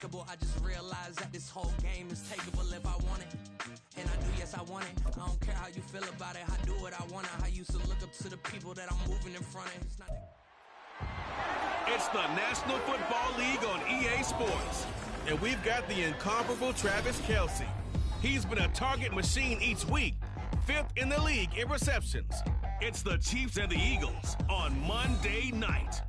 I just realized that this whole game is takeable if I want it. And I do, yes, I want it. I don't care how you feel about it. I do what I want. I used to look up to the people that I'm moving in front of. It's the National Football League on EA Sports. And we've got the incomparable Travis Kelce. He's been a target machine each week, 5th in the league in receptions. It's the Chiefs and the Eagles on Monday night.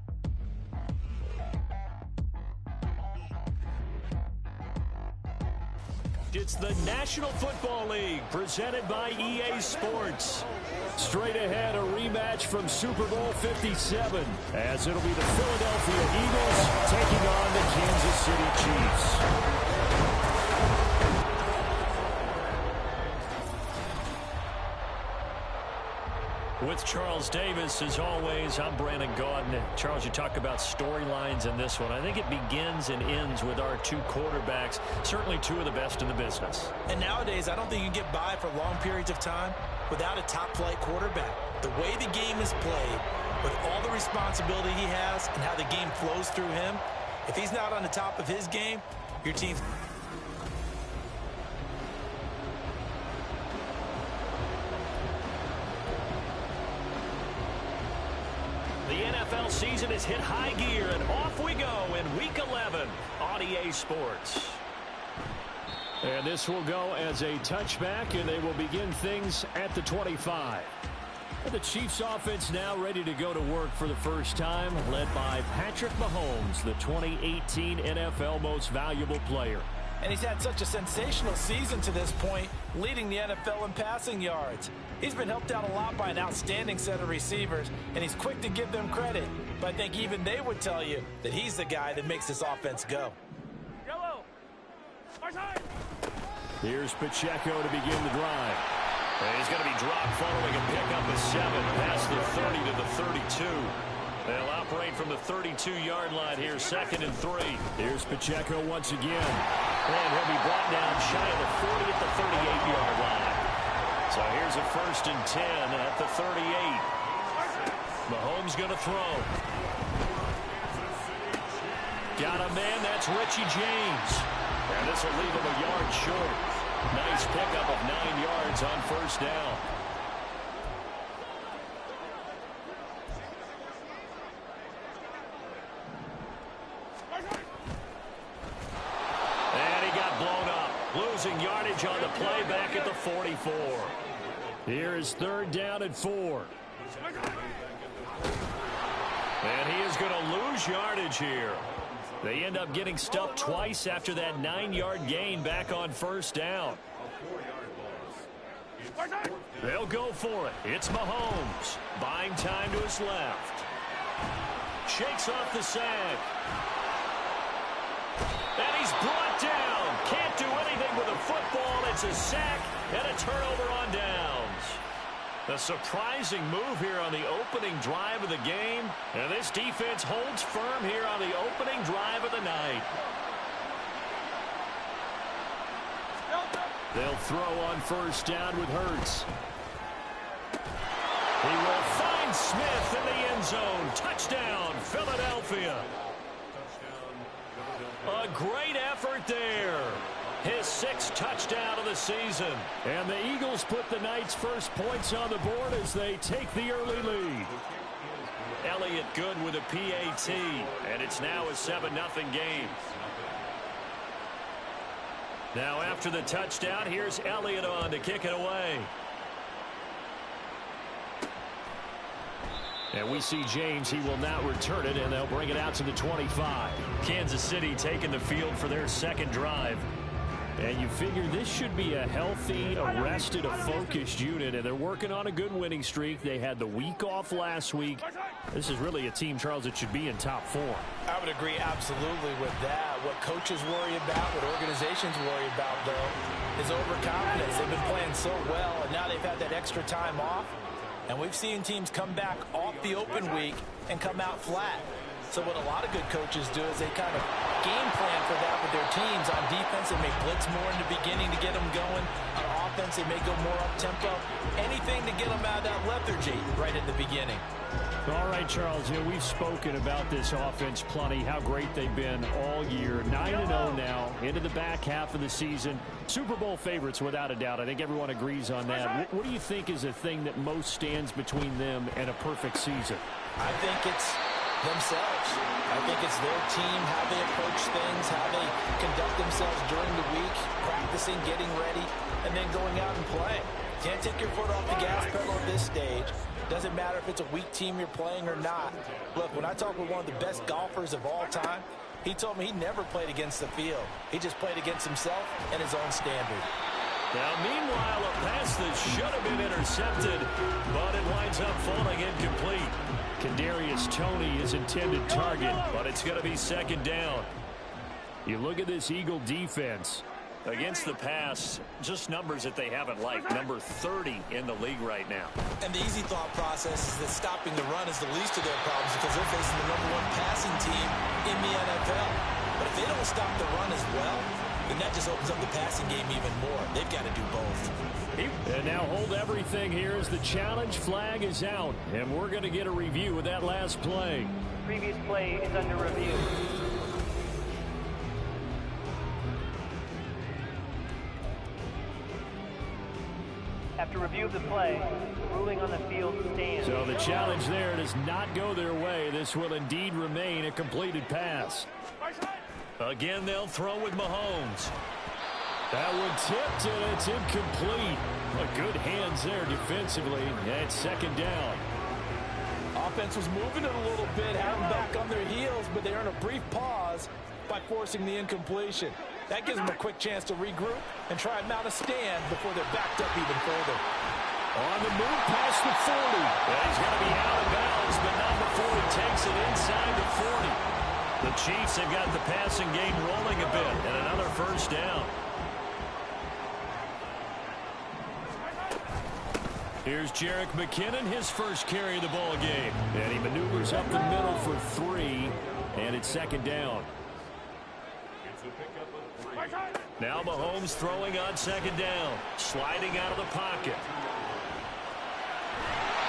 It's the National Football League presented by EA Sports. Straight ahead, a rematch from Super Bowl 57 as it'll be the Philadelphia Eagles taking on the Kansas City Chiefs. With Charles Davis, as always, I'm Brandon Gaudin. Charles, you talk about storylines in this one. I think it begins and ends with our two quarterbacks, certainly two of the best in the business. And nowadays, I don't think you can get by for long periods of time without a top-flight quarterback. The way the game is played, with all the responsibility he has and how the game flows through him, if he's not on the top of his game, your team's... The NFL season has hit high gear, and off we go in Week 11 on EA Sports. And this will go as a touchback, and they will begin things at the 25. The Chiefs offense now ready to go to work for the first time, led by Patrick Mahomes, the 2018 NFL Most Valuable Player. And he's had such a sensational season to this point, leading the NFL in passing yards. He's been helped out a lot by an outstanding set of receivers, and he's quick to give them credit. But I think even they would tell you that he's the guy that makes this offense go. Yellow. Here's Pacheco to begin the drive. And he's going to be dropped following a pickup of 7 past the 30 to the 32. They'll operate from the 32-yard line here, 2nd and 3. Here's Pacheco once again. And he'll be brought down shy of the 40 at the 38-yard line. So here's a 1st and 10 at the 38. Mahomes going to throw. Got a man, that's Richie James. And this will leave him a yard short. Nice pickup of 9 yards on 1st down. Losing yardage on the play back at the 44. Here is 3rd down and 4. And he is going to lose yardage here. They end up getting stuffed twice after that 9-yard gain back on 1st down. They'll go for it. It's Mahomes. Buying time to his left. Shakes off the sack. And he's brought down. Can't do anything with a football. It's a sack and a turnover on downs. A surprising move here on the opening drive of the game. And this defense holds firm here on the opening drive of the night. They'll throw on 1st down with Hurts. He will find Smith in the end zone. Touchdown, Philadelphia. A great effort there. His 6th touchdown of the season. And the Eagles put the night's first points on the board as they take the early lead. Elliott good with a PAT. And it's now a 7-0 game. Now after the touchdown, here's Elliott on to kick it away. And we see James. He will now return it, and they'll bring it out to the 25. Kansas City taking the field for their 2nd drive. And you figure this should be a healthy, a rested, a focused unit, and they're working on a good winning streak. They had the week off last week. This is really a team, Charles, that should be in top form. I would agree absolutely with that. What coaches worry about, what organizations worry about, though, is overconfidence. They've been playing so well, and now they've had that extra time off. And we've seen teams come back off the open week and come out flat. So what a lot of good coaches do is they kind of game plan for that with their teams. On defense, they may blitz more in the beginning to get them going. On offense, they may go more up-tempo. Anything to get them out of that lethargy right in the beginning. All right, Charles, we've spoken about this offense plenty, how great they've been all year. 9-0 now, into the back half of the season. Super Bowl favorites, without a doubt. I think everyone agrees on that. What do you think is the thing that most stands between them and a perfect season? I think it's themselves. I think it's their team, how they approach things, how they conduct themselves during the week, practicing, getting ready, and then going out and playing. Can't take your foot off the gas pedal at this stage. Doesn't matter if it's a weak team you're playing or not. Look, when I talk with one of the best golfers of all time, he told me he never played against the field. He just played against himself and his own standard. Now, meanwhile, a pass that should have been intercepted, but it winds up falling incomplete. Kadarius Toney, his intended target, but it's going to be second down. You look at this Eagle defense. Against the pass, just numbers that they haven't liked. Number 30 in the league right now. And the easy thought process is that stopping the run is the least of their problems because they're facing the #1 passing team in the NFL. But if they don't stop the run as well, then that just opens up the passing game even more. They've got to do both. And now hold everything here as the challenge flag is out. And we're going to get a review of that last play. Previous play is under review. After review of the play, ruling on the field stands. So the challenge there does not go their way. This will indeed remain a completed pass. Again, they'll throw with Mahomes. That one tipped, and it's incomplete. Good hands there defensively. And it's second down. Offense was moving it a little bit, had them back on their heels, but they earn a brief pause by forcing the incompletion. That gives them a quick chance to regroup and try and mount a stand before they're backed up even further. On the move past the 40. And he's going to be out of bounds, but not before he takes it inside the 40. The Chiefs have got the passing game rolling a bit, and another first down. Here's Jerick McKinnon, his first carry of the ball game. And he maneuvers up the middle for 3, and it's second down. Now Mahomes throwing on second down, sliding out of the pocket.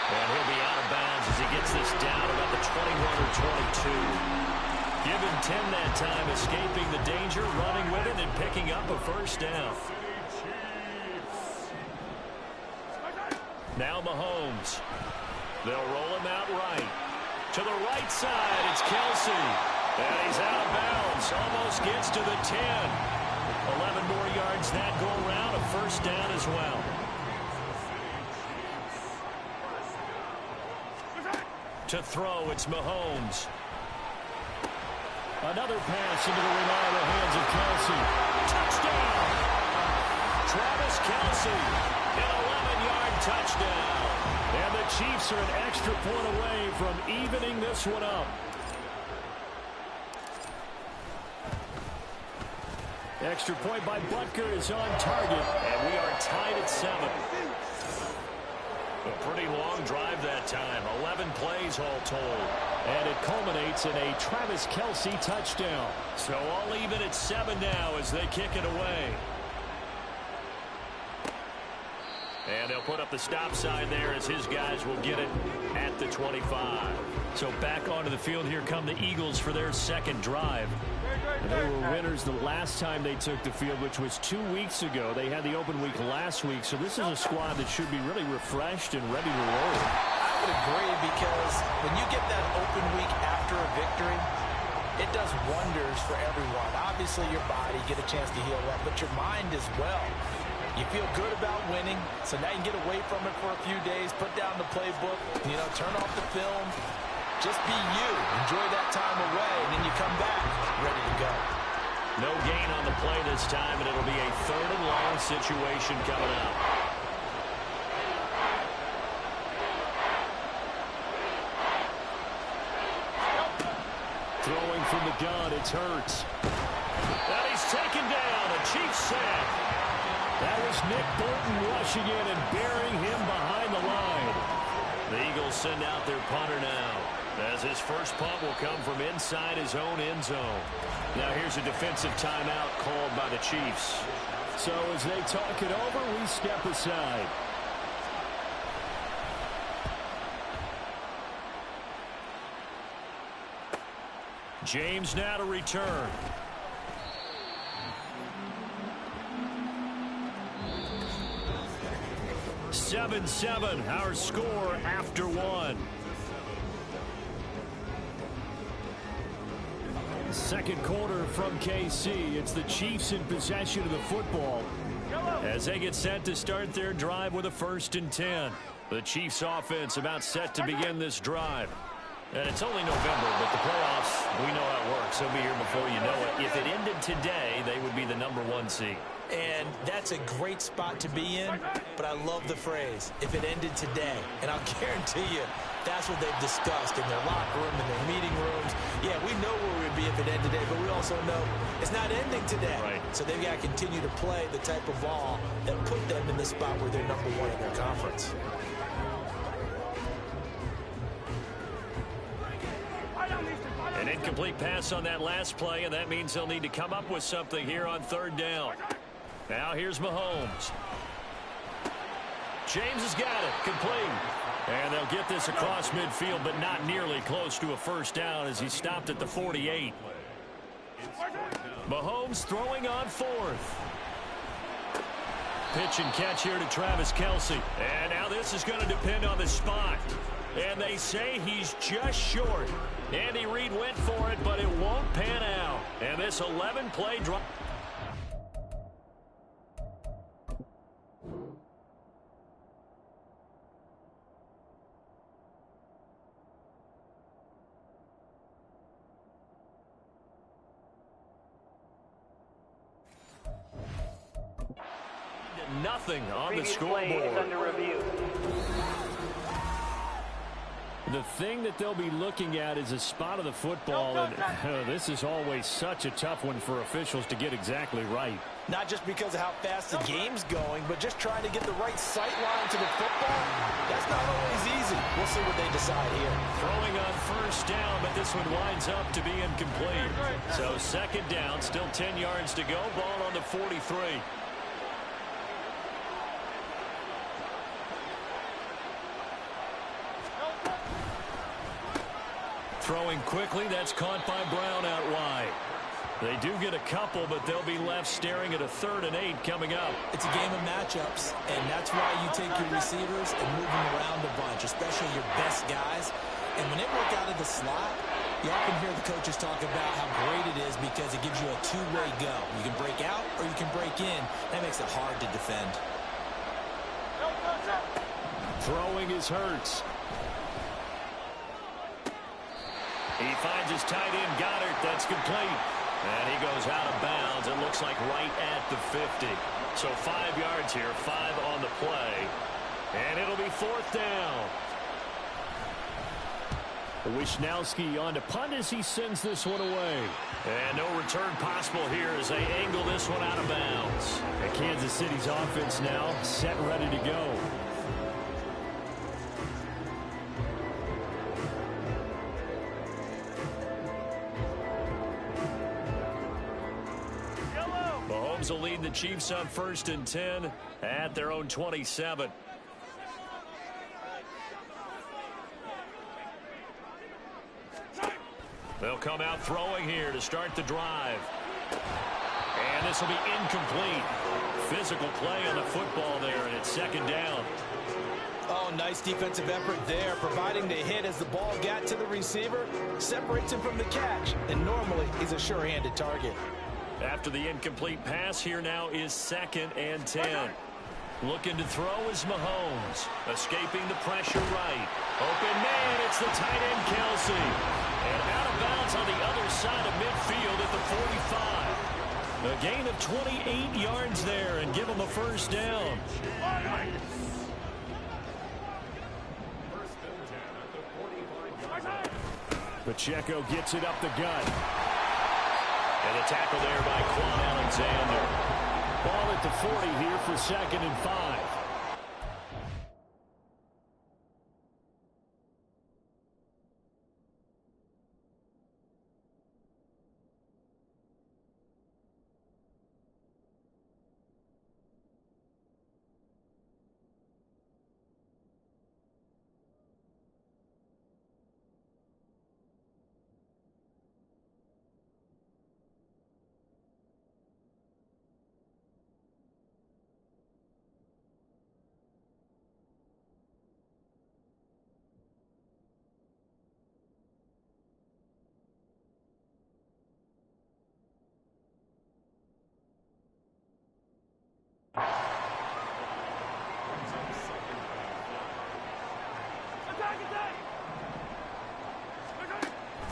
And he'll be out of bounds as he gets this down about the 21 or 22. Give him 10 that time, escaping the danger, running with it, and picking up a first down. Now Mahomes. They'll roll him out right. To the right side, it's Kelsey. And he's out of bounds. Almost gets to the 10. 11 more yards that go around. A first down as well. To throw, it's Mahomes. Another pass into the reliable hands of Kelsey. Touchdown! Travis Kelsey. An 11-yard touchdown. And the Chiefs are an extra point away from evening this one up. Extra point by Butker is on target, and we are tied at 7. A pretty long drive that time, 11 plays all told. And it culminates in a Travis Kelsey touchdown. So all even at 7 now as they kick it away. And they'll put up the stop sign there as his guys will get it at the 25. So back onto the field, here come the Eagles for their second drive. And they were winners the last time they took the field, which was 2 weeks ago. They had the open week last week, so this is a squad that should be really refreshed and ready to roll. I would agree, because when you get that open week after a victory, it does wonders for everyone. Obviously, your body, get a chance to heal up, but your mind as well. You feel good about winning, so now you can get away from it for a few days, put down the playbook, turn off the film. Just be you. Enjoy that time away, and then you come back ready to go. No gain on the play this time, and it'll be a 3rd and long situation coming up. Throwing from the gun, it's Hurts. And he's taken down, a Chiefs sack. That was Nick Bolton rushing in and burying him behind the line. The Eagles send out their punter now, as his first punt will come from inside his own end zone. Now here's a defensive timeout called by the Chiefs. So as they talk it over, we step aside. James now to return. Seven, our score after one. Second quarter from KC. It's the Chiefs in possession of the football as they get set to start their drive with a 1st and 10. The Chiefs offense about set to begin this drive. And it's only November, but the playoffs, we know how it works. They'll be here before you know it. If it ended today, they would be the #1 seed. And that's a great spot to be in, but I love the phrase, if it ended today. And I'll guarantee you, that's what they've discussed in their locker room, in their meeting rooms. Yeah, we know where we would be if it ended today, but we also know it's not ending today. Right. So they've got to continue to play the type of ball that put them in the spot where they're #1 in their conference. An incomplete pass on that last play, and that means they'll need to come up with something here on 3rd down. Now here's Mahomes. James has got it. Complete. And they'll get this across midfield, but not nearly close to a 1st down as he stopped at the 48. Mahomes throwing on 4th. Pitch and catch here to Travis Kelce. And now this is going to depend on the spot. And they say he's just short. Andy Reid went for it, but it won't pan out. And this 11-play drive. Nothing on the scoreboard. Under review. The thing that they'll be looking at is a spot of the football, and this is always such a tough one for officials to get exactly right. Not just because of how fast the game's going, but just trying to get the right sight line to the football. That's not always easy. We'll see what they decide here. Throwing on 1st down, but this one winds up to be incomplete. So 2nd down, still 10 yards to go. Ball on the 43. Throwing quickly, that's caught by Brown out wide. They do get a couple, but they'll be left staring at a 3rd and 8 coming up. It's a game of matchups, and that's why you take your receivers and move them around a bunch, especially your best guys. And when they work out of the slot, you often hear the coaches talk about how great it is because it gives you a two-way go. You can break out or you can break in. That makes it hard to defend. Throwing is Hurts. He finds his tight end, Goddard. That's complete. And he goes out of bounds. It looks like right at the 50. So 5 yards here, 5 on the play. And it'll be 4th down. Wisnowski on to punt as he sends this one away. And no return possible here as they angle this one out of bounds. And Kansas City's offense now set ready to go. Mahomes will lead the Chiefs on 1st and 10 at their own 27. They'll come out throwing here to start the drive. And this will be incomplete. Physical play on the football there, and it's 2nd down. Oh, nice defensive effort there, providing the hit as the ball got to the receiver, separates him from the catch, and normally he's a sure-handed target. After the incomplete pass, here now is 2nd and 10. Looking to throw is Mahomes. Escaping the pressure right. Open man, it's the tight end Kelce. And out of bounds on the other side of midfield at the 45. A gain of 28 yards there and give him a 1st down. Pacheco gets it up the gut. And a tackle there by Quan Alexander. Ball at the 40 here for 2nd and 5.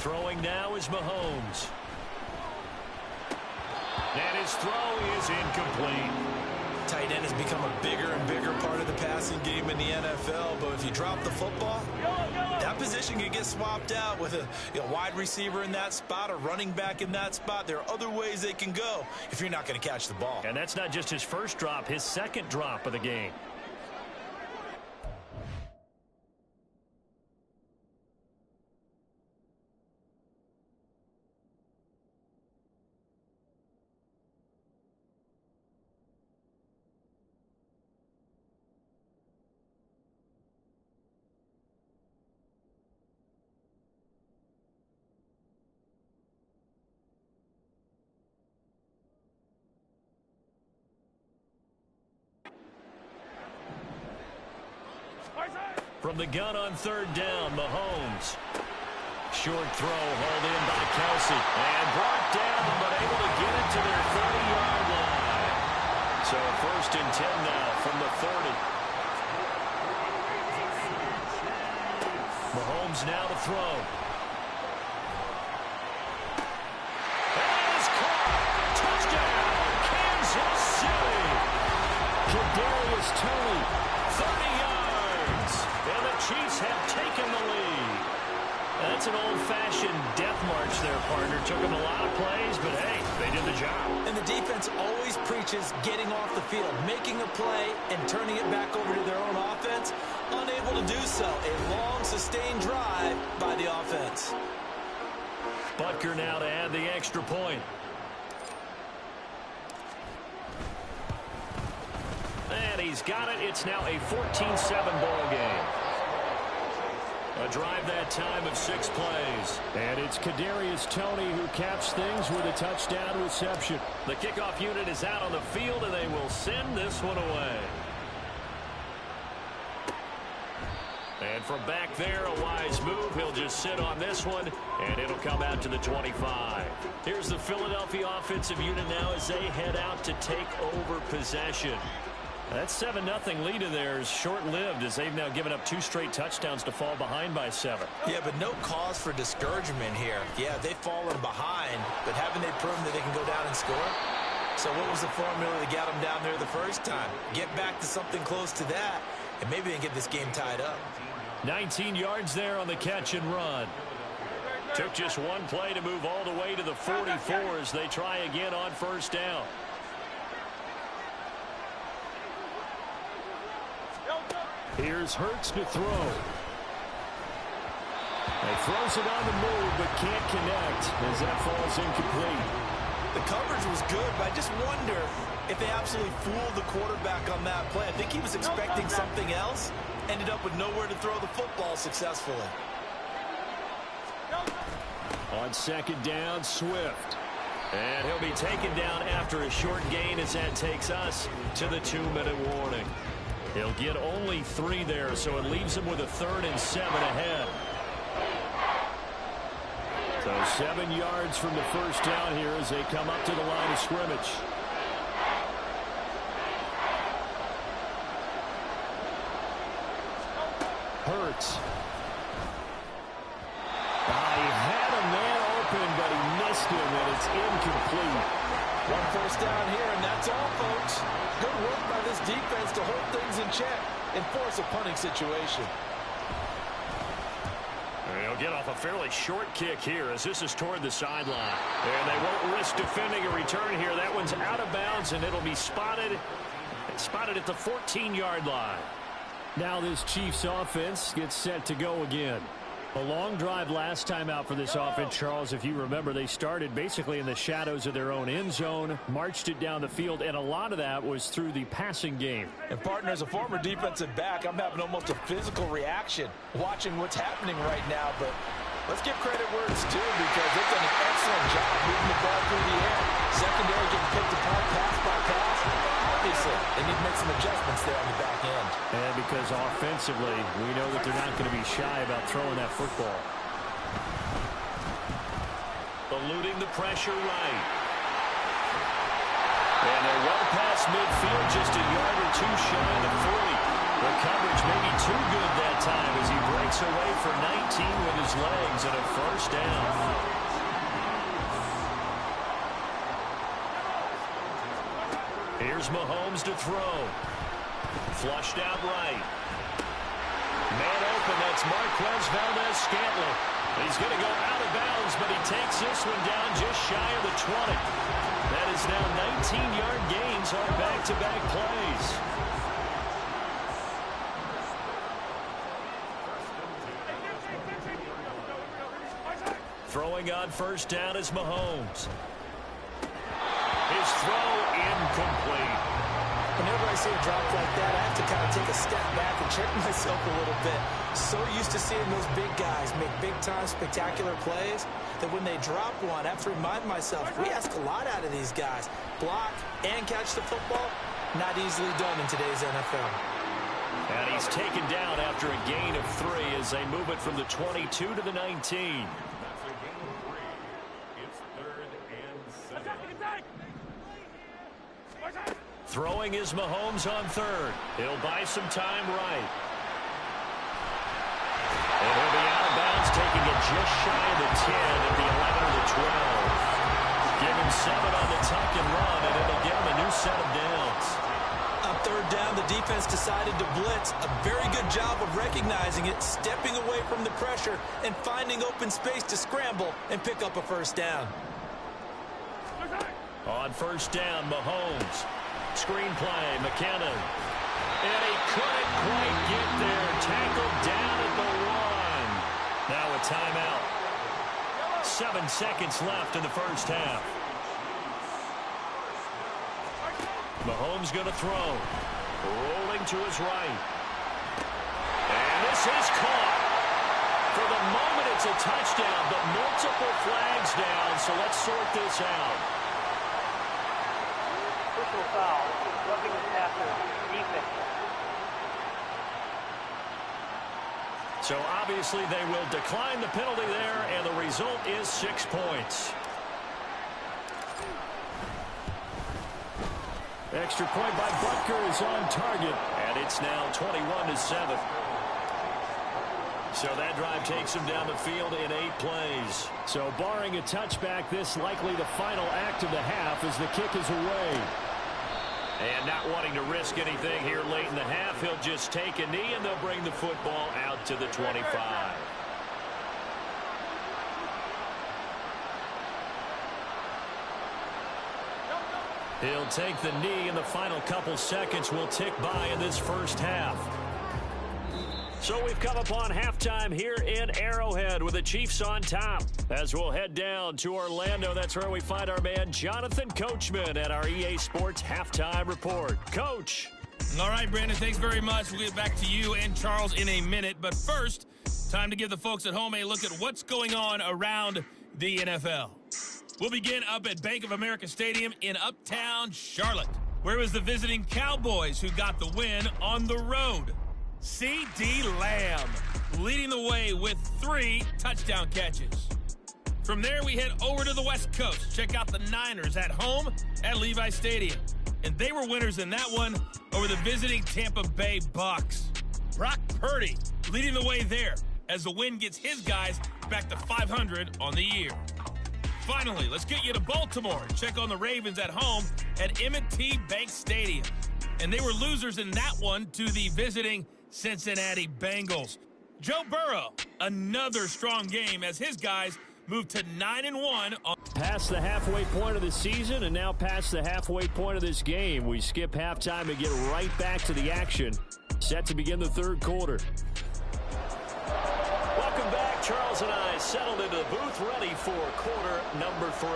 Throwing now is Mahomes. And his throw is incomplete. Tight end has become a bigger and bigger part of the passing game in the NFL, but if you drop the football, that position can get swapped out with a wide receiver in that spot, a running back in that spot. There are other ways they can go if you're not going to catch the ball. And that's not just his first drop, his second drop of the game. From the gun on third down, Mahomes. Short throw hauled in by Kelsey. And brought down, but able to get it to their 30-yard line. So 1st and 10 now from the 30. Mahomes now to throw. And it's caught. Touchdown, Kansas City. Kadarius Toney. 30 yards. And the Chiefs have taken the lead. That's an old-fashioned death march there, partner. Took them a lot of plays, but hey, they did the job. And the defense always preaches getting off the field, making a play, and turning it back over to their own offense. Unable to do so. A long, sustained drive by the offense. Butker now to add the extra point. And he's got it. It's now a 14-7 ball game. A drive that time of 6 plays. And it's Kadarius Toney who caps things with a touchdown reception. The kickoff unit is out on the field, and they will send this one away. And from back there, a wise move. He'll just sit on this one, and it'll come out to the 25. Here's the Philadelphia offensive unit now as they head out to take over possession. That 7-0 lead of theirs short-lived as they've now given up 2 straight touchdowns to fall behind by 7. Yeah, but no cause for discouragement here. Yeah, they've fallen behind, but haven't they proven that they can go down and score? So what was the formula that got them down there the first time? Get back to something close to that, and maybe they can get this game tied up. 19 yards there on the catch and run. Took just one play to move all the way to the 44 as they try again on first down. Here's Hurts to throw. He throws it on the move, but can't connect as that falls incomplete. The coverage was good, but I just wonder if they absolutely fooled the quarterback on that play. I think he was expecting something else, ended up with nowhere to throw the football successfully. On second down, Swift. And he'll be taken down after a short gain as that takes us to the 2-minute warning. He'll get only 3 there, so it leaves him with a 3rd and 7 ahead. So 7 yards from the first down here as they come up to the line of scrimmage. Hurts. He had a man open, but he missed him, and it's incomplete. 1 first down here, and that's all, folks. Good work by this defense to hold things in check and force a punting situation. He'll get off a fairly short kick here as this is toward the sideline. And they won't risk defending a return here. That one's out of bounds, and it'll be spotted at the 14-yard line. Now this Chiefs offense gets set to go again. A long drive last time out for this offense, Charles. If you remember, they started basically in the shadows of their own end zone, marched it down the field, and a lot of that was through the passing game. And, partner, as a former defensive back, I'm having almost a physical reaction watching what's happening right now. But let's give credit where it's due because they've done an excellent job moving the ball through the air. Secondary getting picked apart pass by pass. Obviously, they need to make some adjustments there on the back end. And because offensively, we know that they're not going to be shy about throwing that football. Eluding the pressure right. And they're well past midfield, just a yard or 2 shy of the 40. The coverage may be too good that time as he breaks away for 19 with his legs and a first down. Here's Mahomes to throw. Flushed out right. Man open, that's Marquez Valdez-Scantling. He's going to go out of bounds, but he takes this one down just shy of the 20. That is now 19-yard gains on back-to-back plays. Throwing on first down is Mahomes. His throw incomplete. Whenever I see a drop like that, I have to kind of take a step back and check myself a little bit. So used to seeing those big guys make big-time spectacular plays that when they drop one, I have to remind myself, we ask a lot out of these guys. Block and catch the football, not easily done in today's NFL. And he's taken down after a gain of 3 as they move it from the 22 to the 19. Throwing is Mahomes on third. He'll buy some time right. And he'll be out of bounds, taking it just shy of the 10 at the 11 or the 12. Give him 7 on the tuck and run, and it'll give him a new set of downs. On third down, the defense decided to blitz. A very good job of recognizing it, stepping away from the pressure, and finding open space to scramble and pick up a first down. On first down, Mahomes. Screen play, McKinnon. And he couldn't quite get there. Tackled down at the 1. Now a timeout. 7 seconds left in the first half. Mahomes going to throw. Rolling to his right. And this is caught. For the moment, it's a touchdown, but multiple flags down, so let's sort this out. Personal foul, roughing the passer, defense. So obviously they will decline the penalty there, and the result is 6 points. Extra point by Butker is on target. And it's now 21-7. So that drive takes him down the field in 8 plays. So barring a touchback, this likely the final act of the half as the kick is away. And not wanting to risk anything here late in the half, he'll just take a knee and they'll bring the football out to the 25. He'll take the knee, and the final couple seconds will tick by in this first half. So we've come upon halftime here in Arrowhead with the Chiefs on top. As we'll head down to Orlando, that's where we find our man Jonathan Coachman at our EA Sports Halftime Report. Coach. All right, Brandon, thanks very much. We'll get back to you and Charles in a minute. But first, time to give the folks at home a look at what's going on around the NFL. We'll begin up at Bank of America Stadium in Uptown Charlotte, where it was the visiting Cowboys who got the win on the road. C.D. Lamb leading the way with 3 touchdown catches. From there, we head over to the West Coast. Check out the Niners at home at Levi Stadium. And they were winners in that one over the visiting Tampa Bay Bucks. Brock Purdy leading the way there as the win gets his guys back to 500 on the year. Finally, let's get you to Baltimore and check on the Ravens at home at M&T Bank Stadium. And they were losers in that one to the visiting Cincinnati Bengals. Joe Burrow, another strong game as his guys moved to 9-1. Past the halfway point of the season and now past the halfway point of this game. We skip halftime and get right back to the action. Set to begin the third quarter. Welcome back. Charles and I settled into the booth ready for quarter number 3.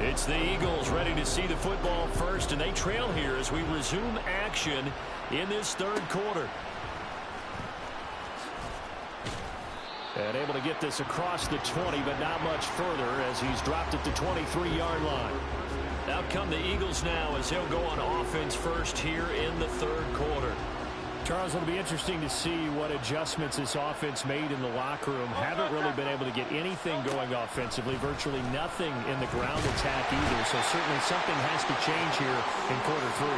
It's the Eagles ready to see the football first, and they trail here as we resume action in this third quarter. And able to get this across the 20, but not much further as he's dropped at the 23-yard line. Out come the Eagles now as he'll go on offense first here in the third quarter. Charles, it'll be interesting to see what adjustments this offense made in the locker room. Haven't really been able to get anything going offensively, virtually nothing in the ground attack either. So certainly something has to change here in quarter 3.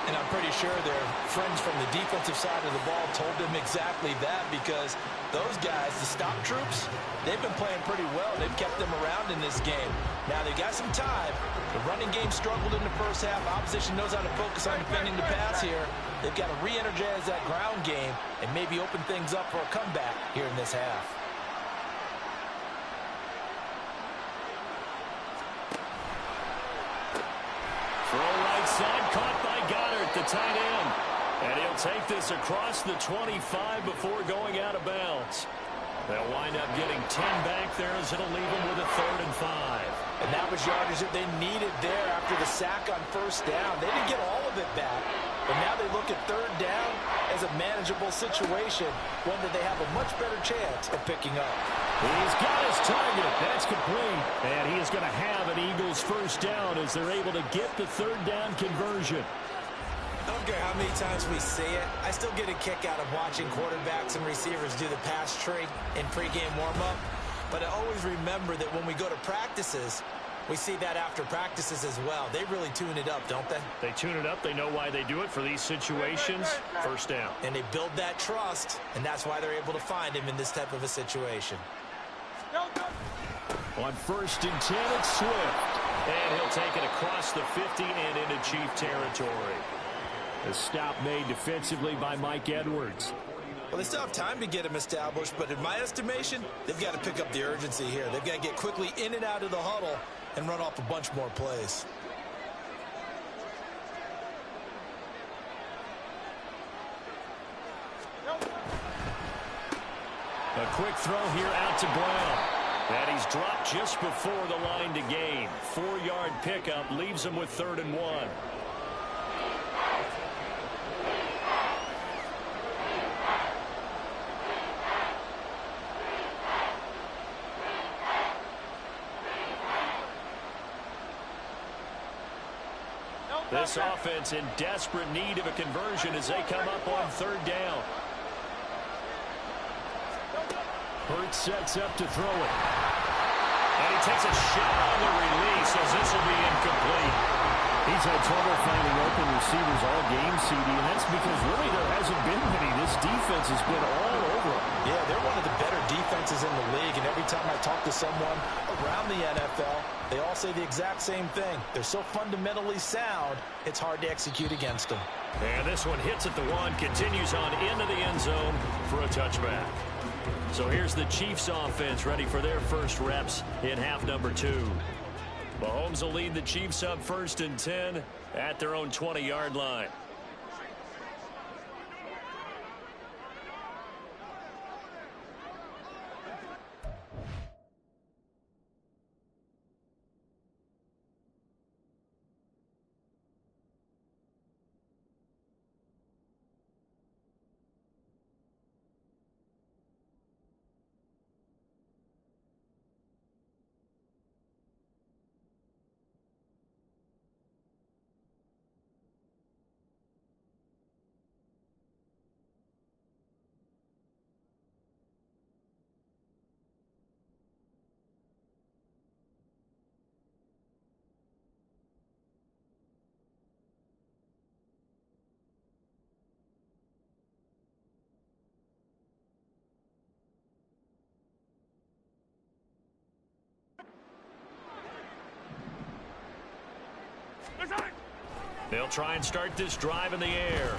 And I'm pretty sure their friends from the defensive side of the ball told them exactly that, because those guys, the stop troops, they've been playing pretty well. They've kept them around in this game. Now, they've got some time. The running game struggled in the first half. Opposition knows how to focus on defending the pass here. They've got to re-energize that ground game and maybe open things up for a comeback here in this half. Throw right side, caught by Goddard, the tight end. And he'll take this across the 25 before going out of bounds. They'll wind up getting 10 back there as it'll leave them with a 3rd and 5. And that was yardage that they needed there after the sack on first down. They didn't get all of it back, but now they look at 3rd down as a manageable situation, one that they have a much better chance of picking up. He's got his target. That's complete. And he is going to have an Eagles 1st down as they're able to get the 3rd down conversion. I don't care how many times we see it. I still get a kick out of watching quarterbacks and receivers do the pass tree in pregame warm-up. But I always remember that when we go to practices, we see that after practices as well. They really tune it up, don't they? They tune it up. They know why they do it for these situations. 1st down. And they build that trust, and that's why they're able to find him in this type of a situation. On 1st and 10, it's Swift. And he'll take it across the 50 and into Chief territory. A stop made defensively by Mike Edwards. Well, they still have time to get him established, but in my estimation, they've got to pick up the urgency here. They've got to get quickly in and out of the huddle and run off a bunch more plays. A quick throw here out to Brown. And he's dropped just before the line to gain. 4-yard pickup leaves him with 3rd and 1. This offense in desperate need of a conversion as they come up on 3rd down. Hurts sets up to throw it. And he takes a shot on the release as this will be incomplete. He's had trouble finding open receivers all game, CD, and that's because really there hasn't been many. This defense has been all over them. Yeah, they're one of the better defenses in the league, and every time I talk to someone around the NFL, they all say the exact same thing. They're so fundamentally sound, it's hard to execute against them. And this one hits at the 1, continues on into the end zone for a touchback. So here's the Chiefs offense ready for their first reps in half number 2. Mahomes will lead the Chiefs up 1st and 10 at their own 20-yard line. They'll try and start this drive in the air.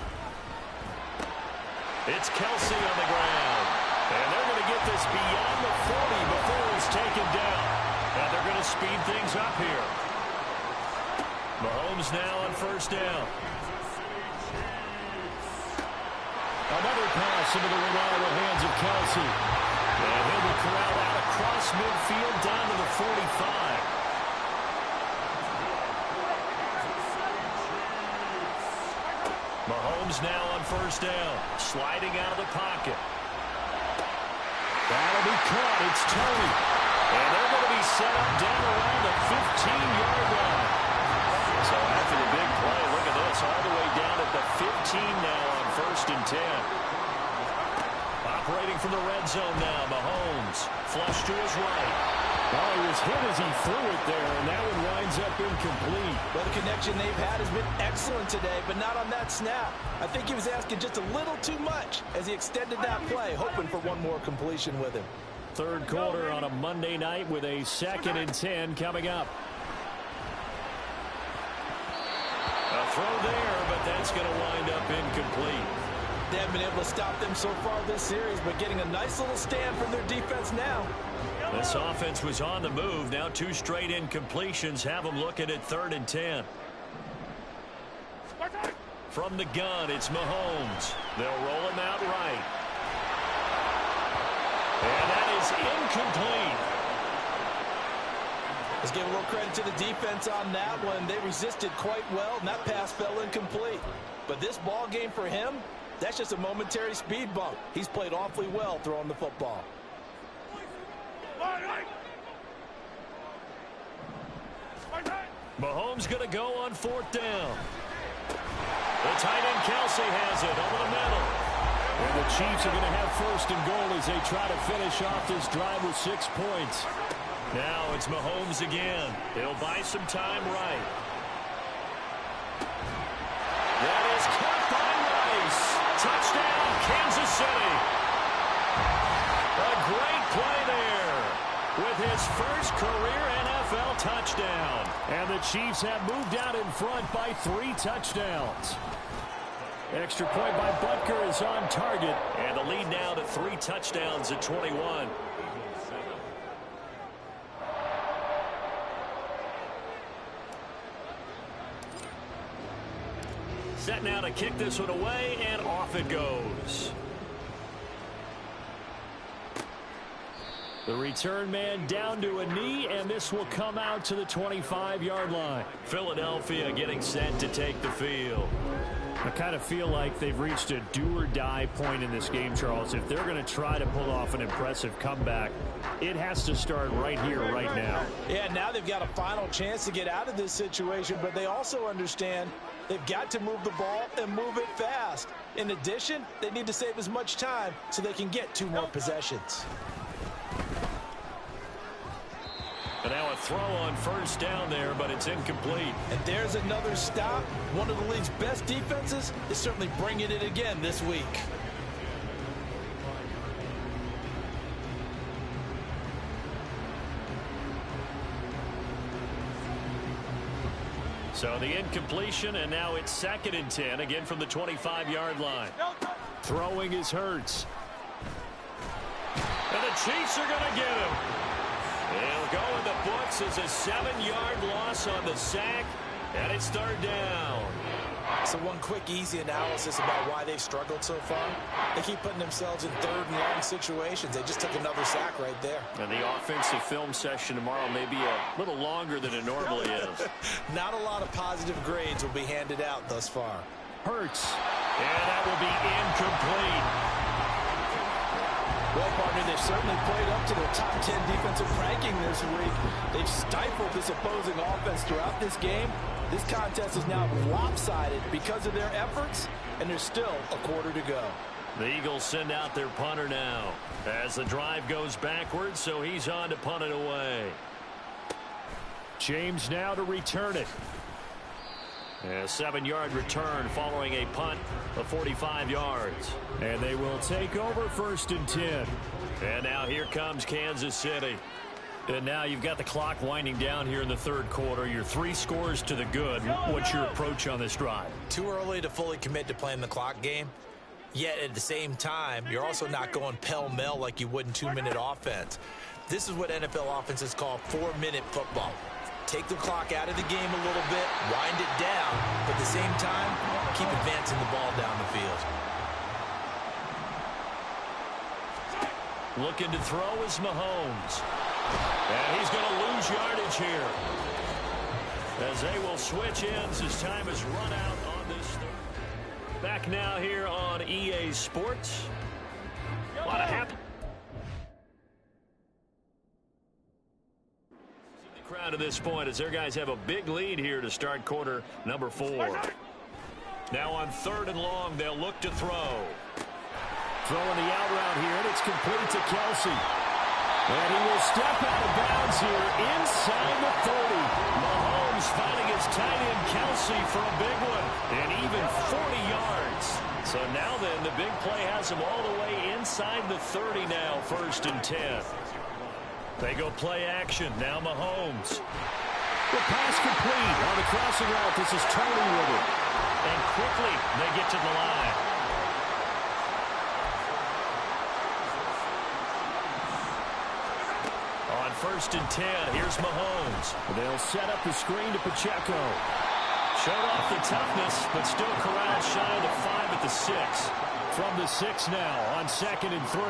It's Kelsey on the ground. And they're going to get this beyond the 40 before he's taken down. And they're going to speed things up here. Mahomes now on 1st down. Another pass into the reliable hands of Kelsey. And he'll be corralled out across midfield down to the 45. Mahomes now on 1st down, sliding out of the pocket. That'll be caught. It's Tony. And they're going to be set up down around the 15-yard line. So after the big play, look at this, all the way down at the 15 now on first and 10. Operating from the red zone now, Mahomes. Flush to his right. Well, he was hit as he threw it there, and that one winds up incomplete. Well, the connection they've had has been excellent today, but not on that snap. I think he was asking just a little too much as he extended that play, hoping for one more completion with him. Third quarter on a Monday night with a 2nd and 10 coming up. A throw there, but that's going to wind up incomplete. They haven't been able to stop them so far this series, but getting a nice little stand from their defense now. This offense was on the move. Now 2 straight incompletions have them looking at 3rd and 10. From the gun, it's Mahomes. They'll roll him out right. And that is incomplete. Let's give a little credit to the defense on that one. They resisted quite well, and that pass fell incomplete. But this ball game for him, that's just a momentary speed bump. He's played awfully well throwing the football. Mahomes going to go on 4th down. The tight end Kelsey has it over the middle. And the Chiefs are going to have 1st and goal as they try to finish off this drive with 6 points. Now it's Mahomes again. He'll buy some time right. That is caught by Rice. Touchdown, Kansas City. A great play there with his first career NFL touchdown. And the Chiefs have moved out in front by 3 touchdowns. Extra point by Butker is on target. And the lead now to 3 touchdowns at 21. Set now to kick this one away, and off it goes. The return man down to a knee, and this will come out to the 25-yard line. Philadelphia getting set to take the field. I kind of feel like they've reached a do-or-die point in this game, Charles. If they're going to try to pull off an impressive comeback, it has to start right here, right now. Yeah, now they've got a final chance to get out of this situation, but they also understand they've got to move the ball and move it fast. In addition, they need to save as much time so they can get 2 more possessions. And now a throw on 1st down there, but it's incomplete. And there's another stop. One of the league's best defenses is certainly bringing it again this week. So the incompletion, and now it's 2nd and 10, again from the 25-yard line. Throwing is Hurts. And the Chiefs are going to get him. It'll go in the books as a 7-yard loss on the sack, and it's 3rd down. So one quick, easy analysis about why they've struggled so far. They keep putting themselves in 3rd and long situations. They just took another sack right there. And the offensive film session tomorrow may be a little longer than it normally is. Not a lot of positive grades will be handed out thus far. Hurts. And that will be incomplete. Well, partner, they've certainly played up to their top 10 defensive ranking this week. They've stifled this opposing offense throughout this game. This contest is now lopsided because of their efforts, and there's still a quarter to go. The Eagles send out their punter now as the drive goes backwards, so he's on to punt it away. James now to return it. A 7-yard return following a punt of 45 yards. And they will take over 1st and 10. And now here comes Kansas City. And now you've got the clock winding down here in the 3rd quarter. You're 3 scores to the good. What's your approach on this drive? Too early to fully commit to playing the clock game. Yet at the same time, you're also not going pell-mell like you would in 2-minute offense. This is what NFL offenses call 4-minute football. Take the clock out of the game a little bit, wind it down, but at the same time, keep advancing the ball down the field. Looking to throw is Mahomes. And he's going to lose yardage here. As they will switch ends as time has run out on this third. Back now here on EA Sports. A lot of happy crowd at this point as their guys have a big lead here to start quarter number 4. Now on 3rd and long, they'll look to throw. Throwing the out route here, and it's complete to Kelsey. And he will step out of bounds here inside the 30. Mahomes finding his tight end Kelsey for a big one, and even 40 yards. So now then, the big play has him all the way inside the 30 now, 1st and 10. They go play action. Now Mahomes. The pass complete on the crossing route. This is Tony with it. And quickly, they get to the line. On 1st and 10, here's Mahomes. They'll set up the screen to Pacheco. Showed off the toughness, but still corralled shy of the 5 at the 6. From the 6 now on 2nd and 3.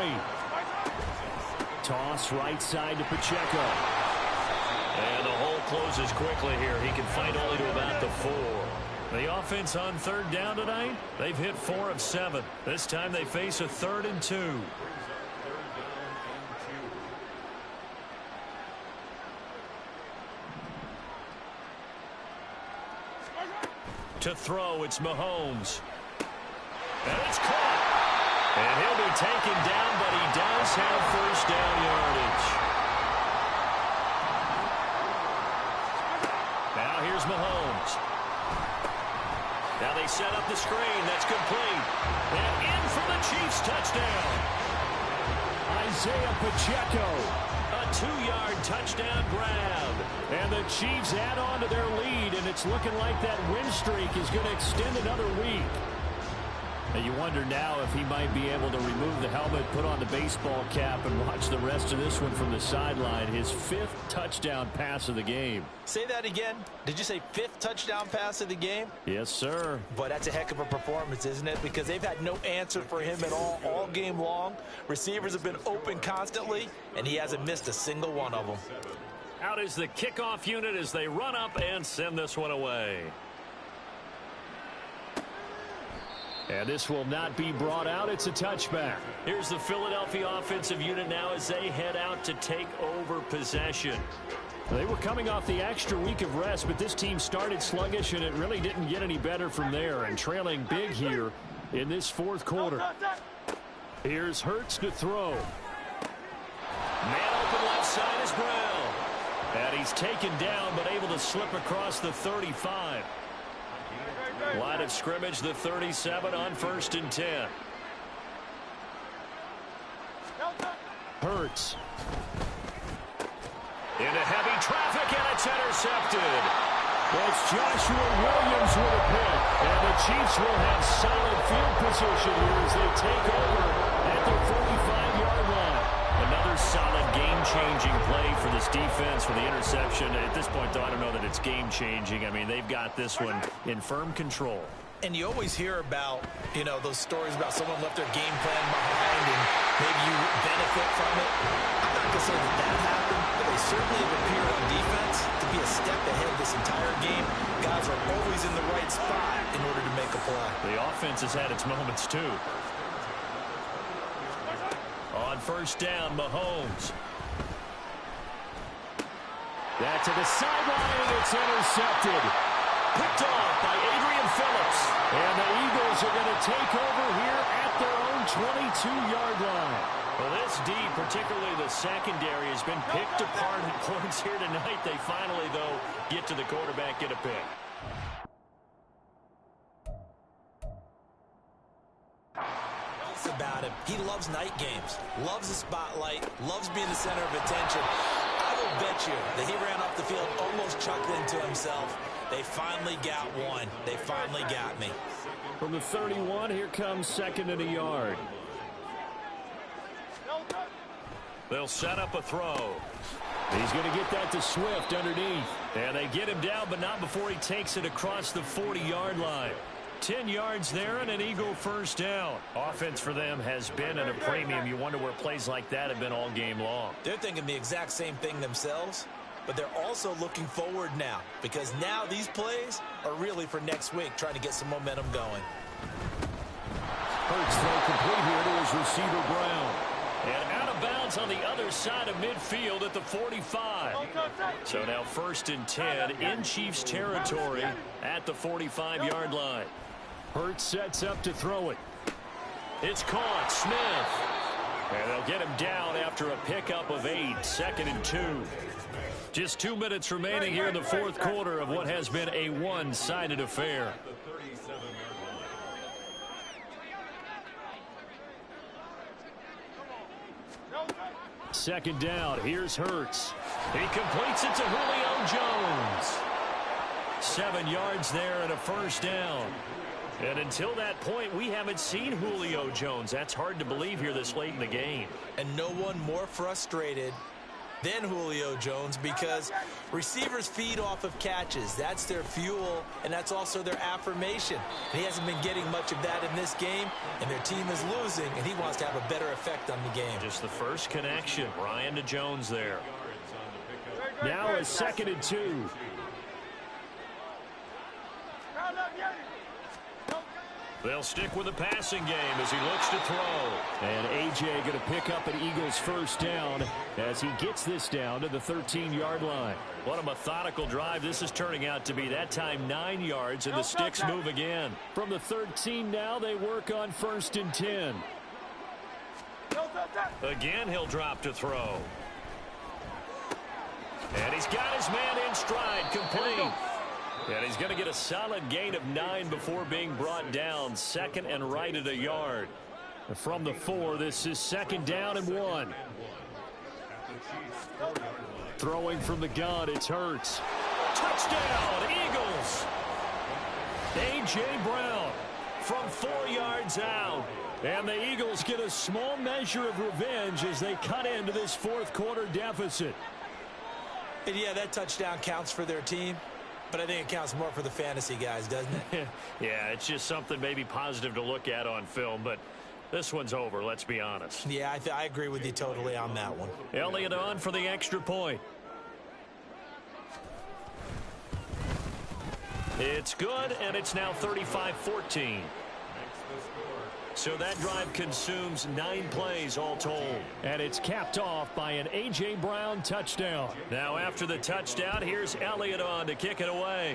Toss right side to Pacheco. And the hole closes quickly here. He can fight only to about the 4. The offense on 3rd down tonight, they've hit 4 of 7. This time they face a 3rd and 2. To throw, it's Mahomes. And it's caught. And he'll be taken down, but he does have 1st down yardage. Now here's Mahomes. Now they set up the screen. That's complete. And in for the Chiefs touchdown. Isaiah Pacheco. A 2-yard touchdown grab. And the Chiefs add on to their lead, and it's looking like that win streak is going to extend another week. And you wonder now if he might be able to remove the helmet, put on the baseball cap, and watch the rest of this one from the sideline. His 5th touchdown pass of the game. Say that again. Did you say 5th touchdown pass of the game? Yes, sir. Boy, that's a heck of a performance, isn't it? Because they've had no answer for him at all game long. Receivers have been open constantly, and he hasn't missed a single one of them. Out is the kickoff unit as they run up and send this one away. And this will not be brought out. It's a touchback. Here's the Philadelphia offensive unit now as they head out to take over possession. They were coming off the extra week of rest, but this team started sluggish, and it really didn't get any better from there. And trailing big here in this 4th quarter. Here's Hurts to throw. Man open left side is Brown. And he's taken down, but able to slip across the 35. Line of scrimmage, the 37 on 1st and 10. Hurts. Into heavy traffic, and it's intercepted. It's Joshua Williams with a pick. And the Chiefs will have solid field position here as they take over at the 45-yard line. Another solid game-changing play for this defense for the interception. At this point, though, I don't know that it's game-changing. I mean, they've got this one in firm control. And you always hear about, those stories about someone left their game plan behind and maybe you benefit from it. I'm not going to say that happened, but they certainly have appeared on defense to be a step ahead this entire game. Guys are always in the right spot in order to make a play. The offense has had its moments, too. On 1st down, Mahomes. That to the sideline, and it's intercepted. Picked off by Adrian Phillips. And the Eagles are going to take over here at their own 22-yard line. Well, this D, particularly the secondary, has been picked apart at points here tonight. They finally, though, get to the quarterback, get a pick. About him. He loves night games, loves the spotlight, loves being the center of attention. I will bet you that he ran off the field almost chuckling to himself. They finally got one. They finally got me. From the 31, here comes 2nd and a yard. They'll set up a throw. He's going to get that to Swift underneath. And they get him down, but not before he takes it across the 40-yard line. 10 yards there and an Eagle 1st down. Offense for them has been at a premium. You wonder where plays like that have been all game long. They're thinking the exact same thing themselves, but they're also looking forward now because now these plays are really for next week, trying to get some momentum going. Hurts throw complete here to his receiver Brown. And out of bounds on the other side of midfield at the 45. So now 1st and 10 in Chiefs territory at the 45-yard line. Hurts sets up to throw it. It's caught. Smith. And they'll get him down after a pickup of 8. 2nd and 2. Just 2 minutes remaining here in the fourth quarter of what has been a one-sided affair. Second down. Here's Hurts. He completes it to Julio Jones. 7 yards there and a first down. And until that point, we haven't seen Julio Jones. That's hard to believe here this late in the game. And no one more frustrated than Julio Jones, because receivers feed off of catches. That's their fuel, and that's also their affirmation. And he hasn't been getting much of that in this game, and their team is losing, and he wants to have a better effect on the game. Just the first connection. Ryan to Jones there. Now a 2nd and 2. They'll stick with the passing game as he looks to throw. And A.J. going to pick up an Eagles first down as he gets this down to the 13-yard line. What a methodical drive this is turning out to be. That time 9 yards, and the sticks move again. From the 13 now, they work on 1st and 10. Again, he'll drop to throw. And he's got his man in stride, complete. And he's going to get a solid gain of 9 before being brought down. 2nd and right at a yard. From the 4, this is 2nd down and 1. Throwing from the gun, it's Hurts. Touchdown, Eagles! A.J. Brown from 4 yards out. And the Eagles get a small measure of revenge as they cut into this fourth quarter deficit. And yeah, that touchdown counts for their team. But I think it counts more for the fantasy guys, doesn't it? Yeah, it's just something maybe positive to look at on film, but this one's over, let's be honest. Yeah, I agree with you totally on that one. Elliott on for the extra point. It's good, and it's now 35-14. So that drive consumes 9 plays all told. And it's capped off by an A.J. Brown touchdown. Now after the touchdown, here's Elliott on to kick it away.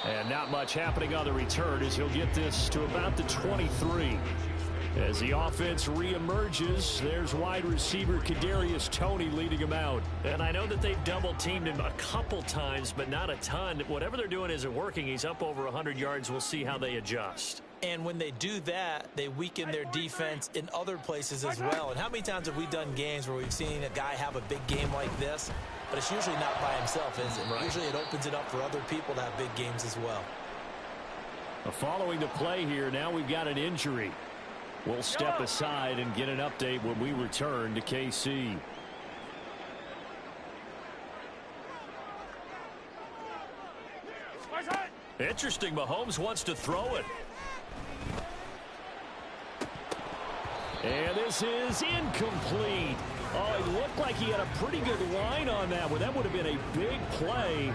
And not much happening on the return as he'll get this to about the 23. As the offense reemerges, there's wide receiver Kadarius Toney leading him out. And I know that they've double-teamed him a couple times, but not a ton. Whatever they're doing isn't working. He's up over 100 yards. We'll see how they adjust. And when they do that, they weaken their defense in other places as well. And how many times have we done games where we've seen a guy have a big game like this? But it's usually not by himself, is it? Right. Usually it opens it up for other people to have big games as well. Following the play here, now we've got an injury. We'll step aside and get an update when we return to KC. Interesting, Mahomes wants to throw it. And this is incomplete. Oh, it looked like he had a pretty good line on that one. That would have been a big play,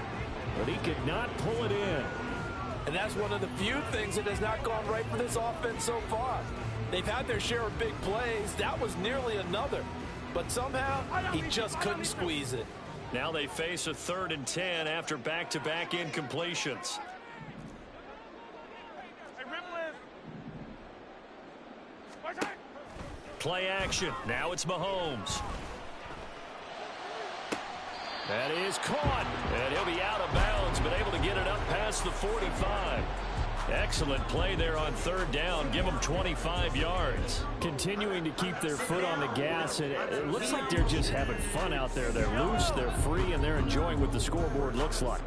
but he could not pull it in. And that's one of the few things that has not gone right for this offense so far. They've had their share of big plays. That was nearly another. But somehow, he just couldn't squeeze it. Now they face a 3rd and 10 after back-to-back incompletions. Play action. Now it's Mahomes. That is caught. And he'll be out of bounds, but able to get it up past the 45. Excellent play there on 3rd down. Give them 25 yards. Continuing to keep their foot on the gas. And it looks like they're just having fun out there. They're loose, they're free, and they're enjoying what the scoreboard looks like.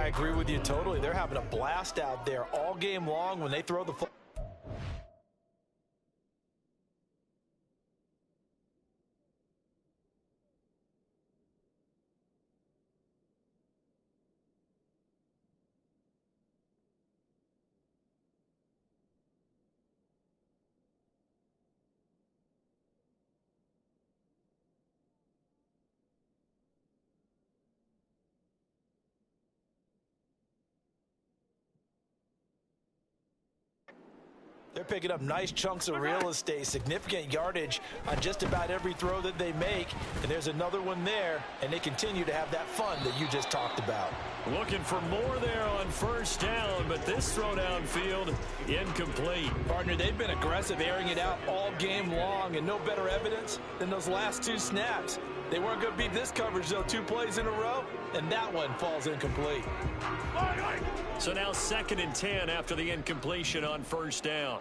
I agree with you totally. They're having a blast out there all game long when they throw the football. They're picking up nice chunks of real estate, significant yardage on just about every throw that they make. And there's another one there, and they continue to have that fun that you just talked about. Looking for more there on first down, but this throw downfield incomplete. Partner, they've been aggressive, airing it out all game long, and no better evidence than those last two snaps. They weren't going to beat this coverage, though, 2 plays in a row, and that one falls incomplete. So now 2nd and 10 after the incompletion on first down.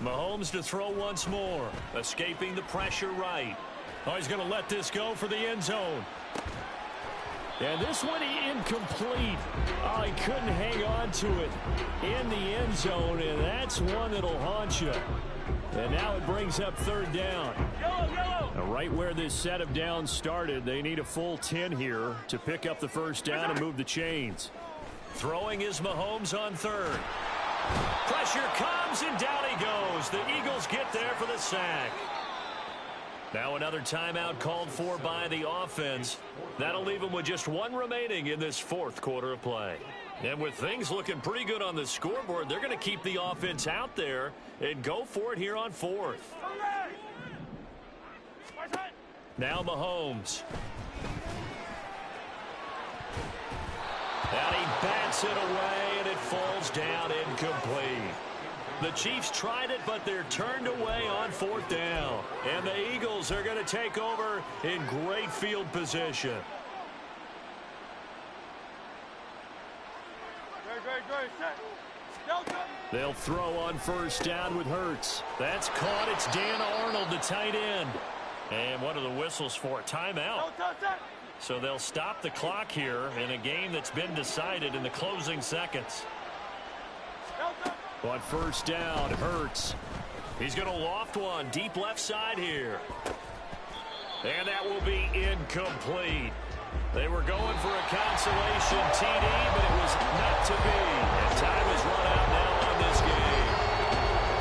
Mahomes to throw once more, escaping the pressure right. Oh, he's going to let this go for the end zone. And this one incomplete. Oh, he couldn't hang on to it in the end zone, and that's one that'll haunt you. And now it brings up 3rd down. Now, right where this set of downs started, they need a full 10 here to pick up the first down and move the chains. Throwing is Mahomes on 3rd. Pressure comes, and down he goes. The Eagles get there for the sack. Now another timeout called for by the offense. That'll leave them with just 1 remaining in this 4th quarter of play. And with things looking pretty good on the scoreboard, they're going to keep the offense out there and go for it here on 4th. Now Mahomes. And he bats it away, and it falls down incomplete. The Chiefs tried it, but they're turned away on 4th down. And the Eagles are going to take over in great field position. They'll throw on first down with Hurts. That's caught. It's Dan Arnold, the tight end. And what are the whistles for? Timeout. So they'll stop the clock here in a game that's been decided in the closing seconds. On first down, Hurts. He's going to loft one deep left side here. And that will be incomplete. They were going for a consolation TD, but it was not to be. And time is run out now on this game.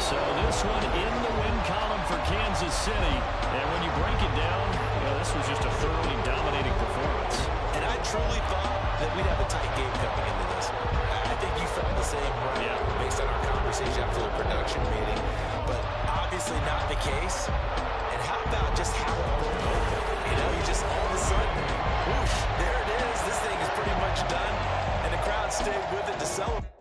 So this one in the win column for Kansas City. And when you break it down, you know, this was just a thoroughly dominating performance. And I truly thought that we'd have a tight game coming into this. I think you felt the same way based on our conversation after the production meeting. But obviously not the case. And how about just how it broke open? You know, you just all of a sudden, whoosh, there it is. This thing is pretty much done. And the crowd stayed with it to celebrate.